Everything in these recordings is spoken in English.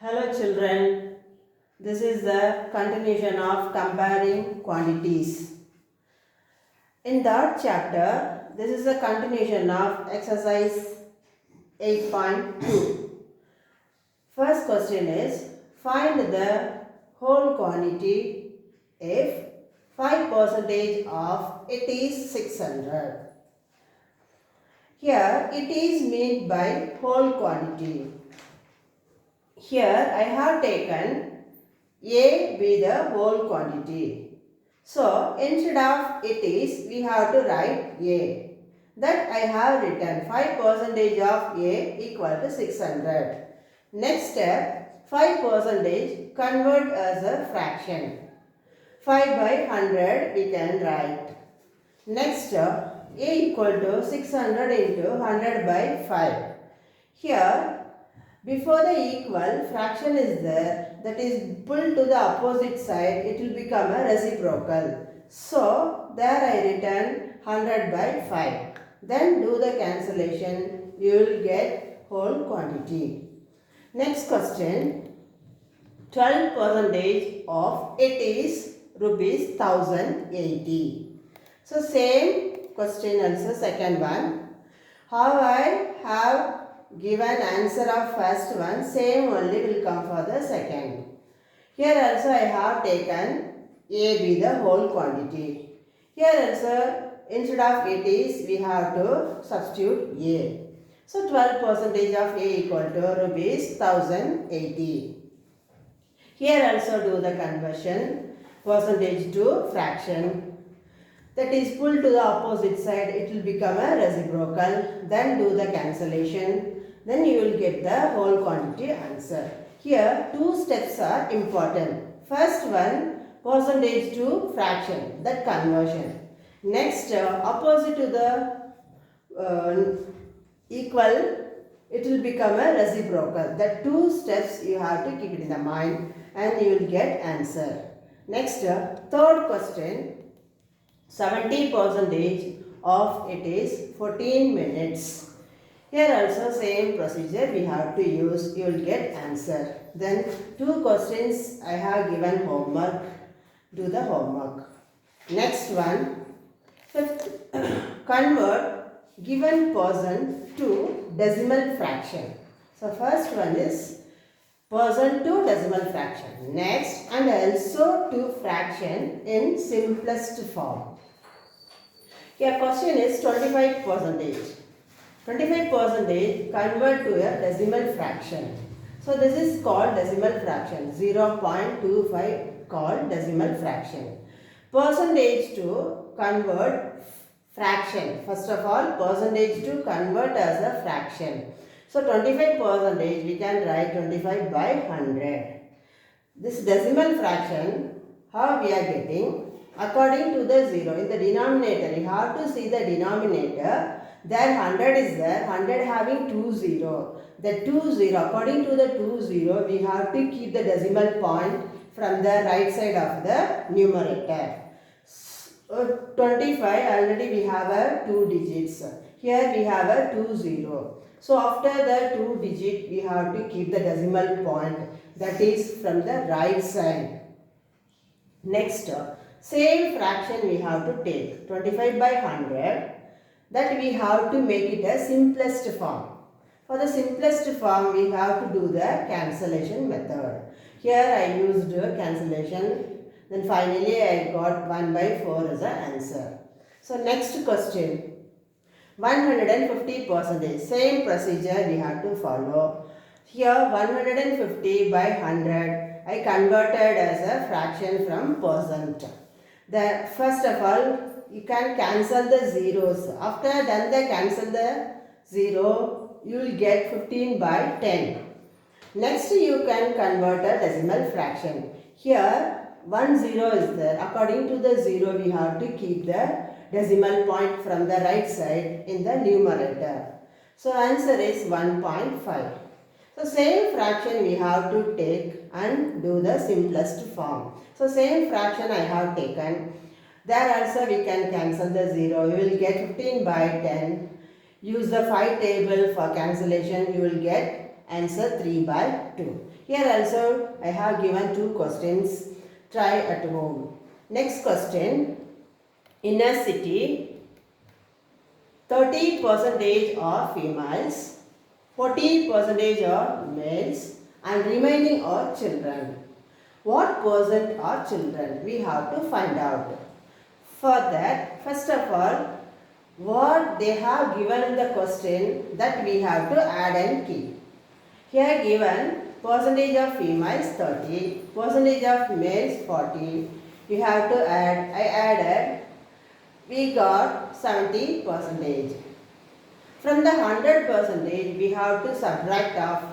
Hello children, this is the continuation of comparing quantities. In that chapter, this is a continuation of exercise 8.2. First question is, find the whole quantity if 5% of it is 600. Here it is made by whole quantity. Here I have taken A be the whole quantity. So instead of it is, we have to write A. That I have written 5% of A equal to 600. Next step, 5% convert as a fraction. 5 by 100 we can write. Next, A equal to 600 into 100 by 5. Here, before the equal, fraction is there, that is pulled to the opposite side, it will become a reciprocal. So, there I written 100 by 5. Then do the cancellation, you will get whole quantity. Next question, 12% of it is rupees 1080. So, same question also, second one. How I have given answer of first one, same only will come for the second. Here also I have taken A be the whole quantity. Here also instead of it is, we have to substitute A. So 12% of A equal to rupees 1080. Here also do the conversion, percentage to fraction. That is pulled to the opposite side, it will become a reciprocal. Then do the cancellation. Then you will get the whole quantity answer. Here two steps are important. First one, percentage to fraction, that conversion. Next, opposite to the equal, it will become a reciprocal. The two steps you have to keep it in the mind and you will get answer. Next, third question. 70% of it is 14 minutes. Here also same procedure we have to use, you will get answer. Then two questions I have given homework, do the homework. Next one, fifth, convert given percent to decimal fraction. So first one is percent to decimal fraction. Next, and also to fraction in simplest form. Here question is 25%. 25% convert to a decimal fraction. So this is called decimal fraction. 0.25 called decimal fraction. Percentage to convert fraction. First of all, percentage to convert as a fraction. So 25% we can write 25 by 100. This decimal fraction, how we are getting? According to the 0, in the denominator, you have to see the denominator. There 100 is there, 100 having 2 0. The 2 0, according to the 2 0, we have to keep the decimal point from the right side of the numerator. 25, already we have a 2 digits. Here we have a 2 0. So after the 2 digit, we have to keep the decimal point, that is from the right side. Next, same fraction we have to take, 25 by 100, that we have to make it a simplest form. For the simplest form, we have to do the cancellation method. Here I used cancellation, then finally I got 1 by 4 as the answer. So next question, 150%, same procedure we have to follow. Here 150 by 100, I converted as a fraction from percent. First of all, you can cancel the zeros. After done the cancel the 0, you will get 15 by 10. Next you can convert a decimal fraction. Here 1 0 is there. According to the 0, we have to keep the decimal point from the right side in the numerator. So answer is 1.5. So same fraction we have to take and do the simplest form. So same fraction I have taken. There also we can cancel the 0. You will get 15 by 10. Use the 5 table for cancellation. You will get answer 3 by 2. Here also I have given 2 questions. Try at home. Next question. In a city, 30% are females, 40% are males, and remaining are children. What percent are children? We have to find out. For that, first of all, what they have given in the question, that we have to add and keep. Here given percentage of females 30, percentage of males 40. You have to add. I added. We got 70%. From the 100%, we have to subtract off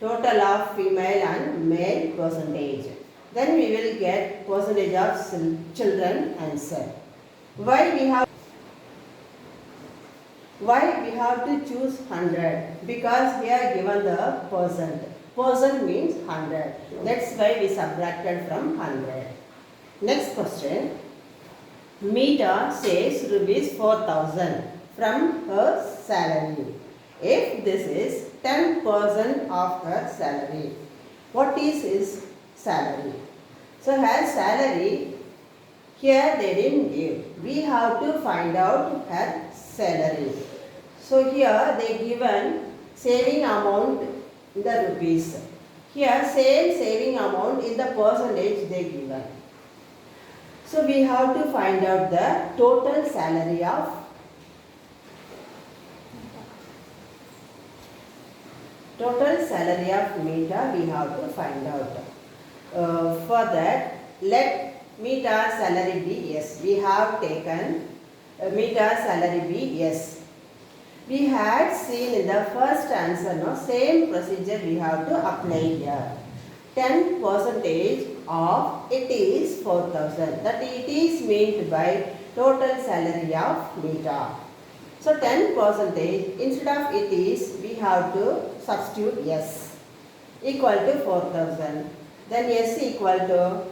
total of female and male percentage. Then we will get percentage of children answer. Why we have to choose 100? Because here given the percent. Percent means 100. That's why we subtracted from 100. Next question. Meeta says rupees 4,000 from her salary. If this is 10% of her salary, what is his salary? So her salary, here they didn't give. We have to find out her salary. So here they given saving amount in the rupees. Here same saving amount in the percentage they given. So we have to find out the total salary of Meeta. We have to find out. For that, let Meeta's salary be yes. We have taken Meeta's salary be yes. We had seen in the first answer, no, same procedure we have to apply here. 10% of it is 4,000. That it is meant by total salary of Meeta. So 10% instead of it is, we have to substitute yes equal to 4,000. Then yes equal to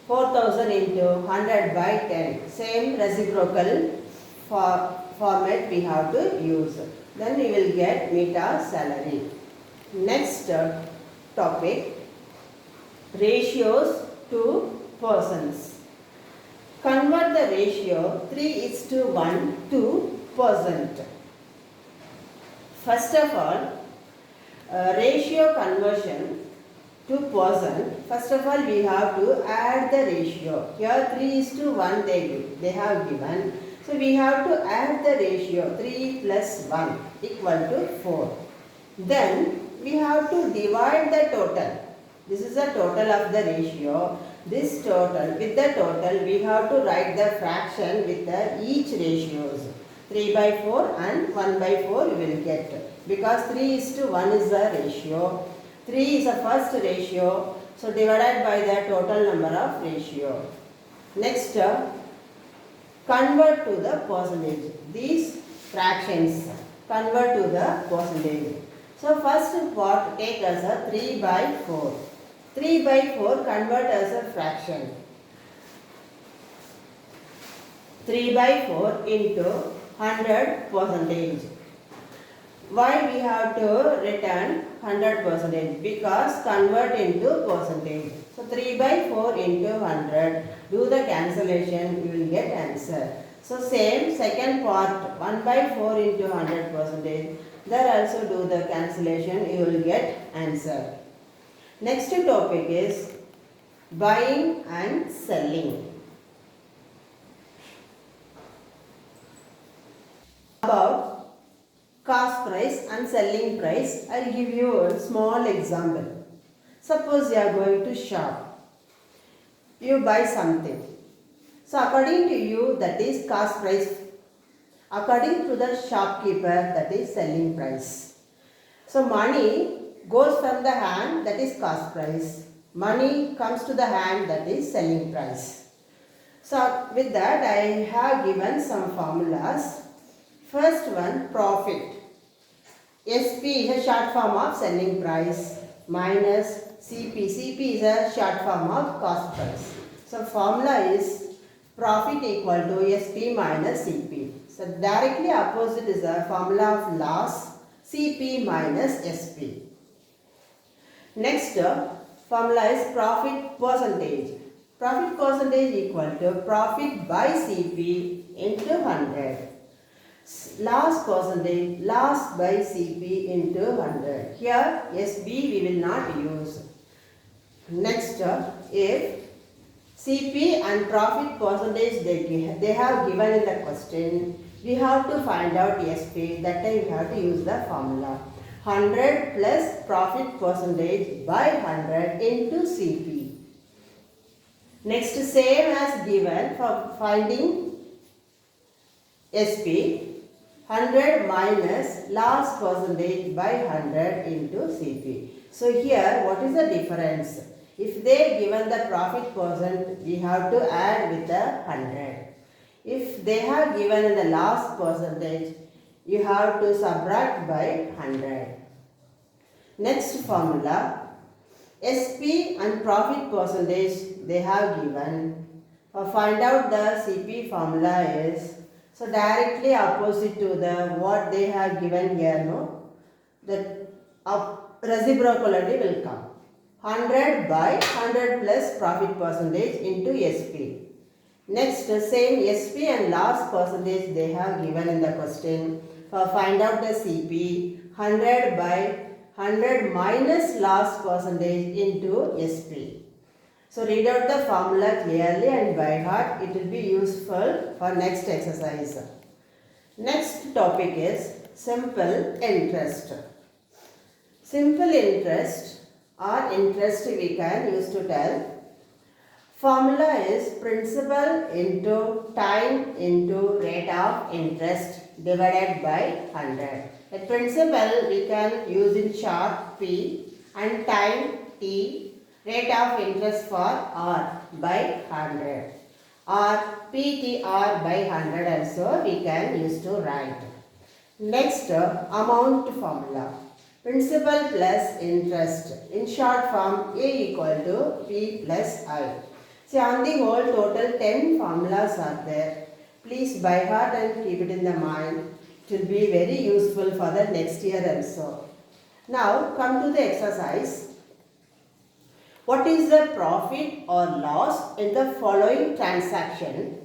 4,000 into 100 by 10. Same reciprocal format we have to use. Then we will get Meeta's salary. Next topic. Ratios to persons. Convert the ratio 3:1 to percent. First of all, ratio conversion to percent. First of all, we have to add the ratio. Here 3:1 they have given. So we have to add the ratio 3 plus 1 equal to 4. Then we have to divide the total. This is the total of the ratio. This total, with the total, we have to write the fraction with the each ratios. 3 by 4 and 1 by 4 we will get. Because 3:1 is the ratio. 3 is the first ratio. So divided by the total number of ratio. Next, convert to the percentage. These fractions convert to the percentage. So first part take as a 3 by 4. 3 by 4 convert as a fraction. 3 by 4 into 100%. Why we have to return 100%? Because convert into percentage. So 3 by 4 into 100. Do the cancellation, you will get answer. So same second part 1 by 4 into 100%. There also do the cancellation, you will get answer. Next topic is buying and selling. About cost price and selling price, I will give you a small example. Suppose you are going to shop. You buy something. So according to you, that is cost price. According to the shopkeeper, that is selling price. So money goes from the hand, that is cost price. Money comes to the hand, that is selling price. So with that I have given some formulas. First one, profit. SP is a short form of selling price minus CP. CP is a short form of cost price. So formula is profit equal to SP minus CP. So directly opposite is the formula of loss, CP minus SP. Next formula is profit percentage. Profit percentage equal to profit by CP into 100. Loss percentage, loss by CP into 100. Here SB we will not use. Next, if CP and profit percentage they have given in the question, we have to find out SP. That time we have to use the formula 100 plus profit percentage by 100 into CP. Next, same as given for finding SP. 100 minus loss percentage by 100 into CP. So here what is the difference? If they given the profit percent, we have to add with the 100. If they have given in the loss percentage, you have to subtract by 100. Next formula, SP and profit percentage they have given. Find out the CP formula is, so directly opposite to the what they have given here, no? The reciprocality will come. 100 by 100 plus profit percentage into SP. Next, same SP and loss percentage they have given in the question. Find out the CP. 100 by 100 minus loss percentage into SP. So read out the formula clearly and by heart. It will be useful for next exercise. Next topic is simple interest. Simple interest or interest we can use to tell. Formula is principal into time into rate of interest divided by 100. The principal we can use in short P and time T. Rate of interest for R by 100 or PTR by 100 also we can use to write. Next, amount formula. Principal plus interest. In short form, A equal to P plus I. See, on the whole total 10 formulas are there. Please by heart and keep it in the mind. It will be very useful for the next year also. Now come to the exercise. What is the profit or loss in the following transaction?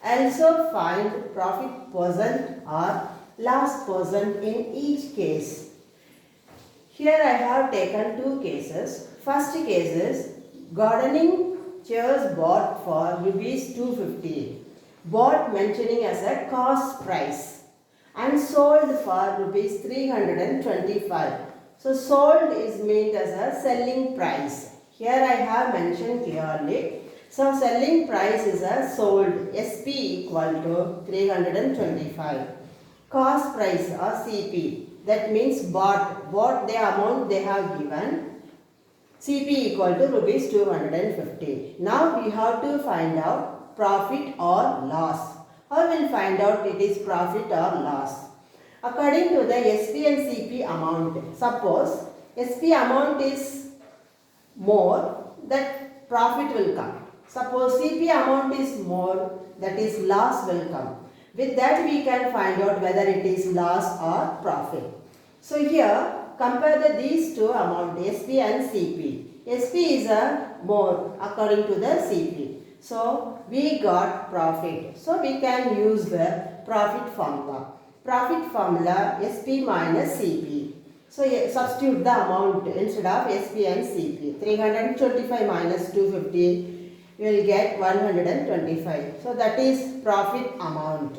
Also find profit percent or loss percent in each case. Here I have taken two cases. First case is gardening chairs bought for rupees 250. Bought mentioning as a cost price and sold for rupees 325. So sold is meant as a selling price. Here I have mentioned clearly. So selling price is a sold, SP equal to 325. Cost price or CP, that means bought the amount they have given. CP equal to rupees 250. Now we have to find out profit or loss. How will find out it is profit or loss? According to the SP and CP amount. Suppose SP amount is more, that profit will come. Suppose CP amount is more, that is loss will come. With that we can find out whether it is loss or profit. So here compare these two amount SP and CP. SP is a more according to the CP. So we got profit. So we can use the profit formula. Profit formula SP minus CP. So substitute the amount instead of SP and CP. 325 minus 250, you will get 125. So that is profit amount.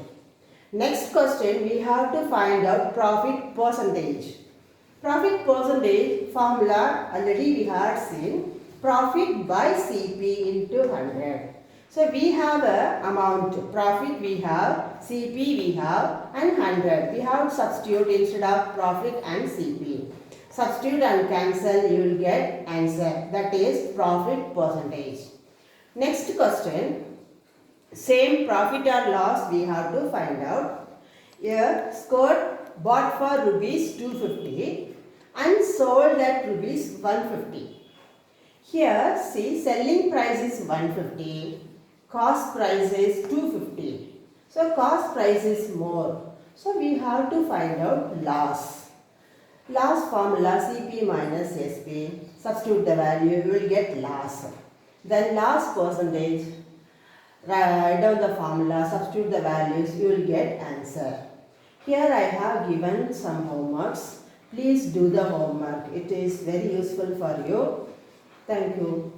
Next question, we have to find out profit percentage. Profit percentage formula already we have seen. Profit by CP into 100. So we have a amount, profit we have, CP we have and 100. We have substitute instead of profit and CP. Substitute and cancel, you will get answer, that is profit percentage. Next question, same profit or loss we have to find out. Here skirt bought for rupees 250 and sold at rupees 150. Here see selling price is 150. Cost price is 250. So cost price is more. So we have to find out loss. Loss formula CP minus SP. substitute the value, you will get loss. Then loss percentage, write down the formula, substitute the values, you will get answer. Here I have given some homeworks. Please do the homework. It is very useful for you. Thank you.